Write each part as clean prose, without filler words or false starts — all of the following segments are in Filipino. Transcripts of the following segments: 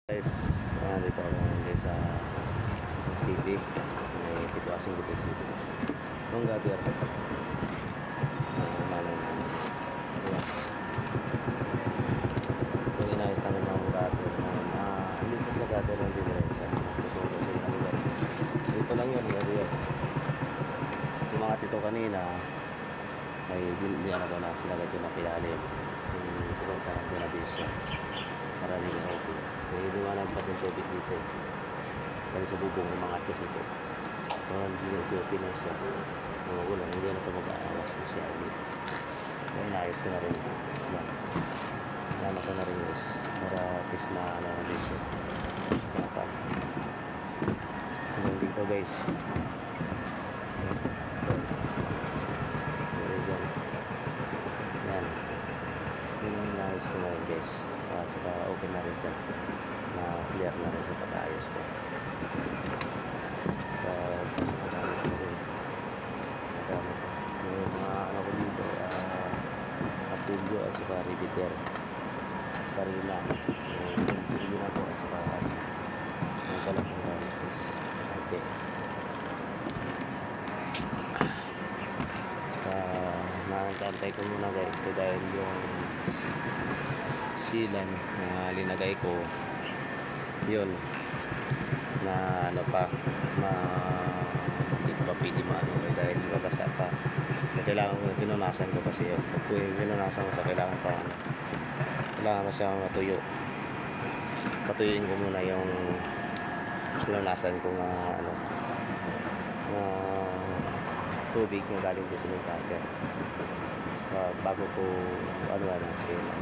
Guys, dito ako ngayon guys sa City. May Pituasing dito sa City. Nung gabi ako. Diba? Yung inayos namin ng gutter. Hindi sa gutter ng diferensya. Dito lang yun, gabi yun. Yung mga tito kanina ay hindi ano ko na sinagad ko na pilalim. Yung pumunta ko na bisya. Para hindi ko na kaya lumalag pa sa tubig dito. Kaya sa bubong umangatis ito. Mga hindi na siya. Mga ulan, hindi na ito mag-aawas na siya dito. Kaya inayos ko na rin ito. Lama ko na rin guys. Para at least maano na din siya. Kapan. Hanggang dito guys. Yan. Yun ang inayos ko na rin guys. At saka open na rin siya. Na clear na rin sa pag-ayos ko. Saka nagamit ko rin. Nagamit ko. Yung mga ano ko dito, apilyo at saka riveter. Karina. Yung na ko at saka yung pala kong gamit is okay. Saka nakantantay ko muna guys ko dahil yung silan na linagay ko yun na ano pa hindi ko pa pili maano dahil mabasa pa kailangan ko pinunasan ko kasi yun pag pinunasan ko sa kailangan ko siyang matuyo patuyuin ko muna yung pinunasan ko na ano na tubig na galing doon sa may cutter bago ko ano na sila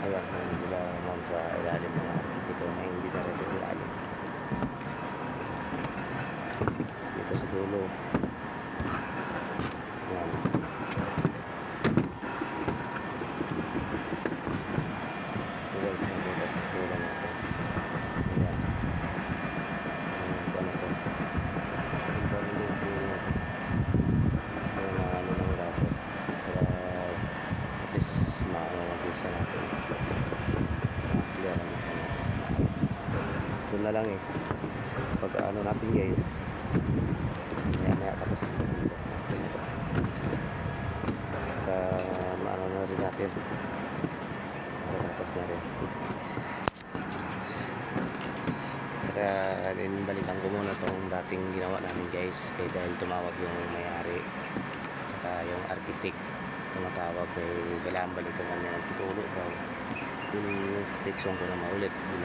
ayan, hindi na naman sa ilalim mga dito na hindi na rin sa ilalim dito sa dulo ayan guys, nandito sa dulo natin ayan ano to ang balik ayan ano lang dapat para at least maano natin siya natin ito na lang pag ano natin guys maya tapos saka maano na rin natin tapos na rin saka balikan ko muna itong dating ginawa namin guys kaya dahil tumawag yung may-ari saka yung architect tumatawag kaya kailangan balikan kami ng titulo daw yung inspection ko na maulit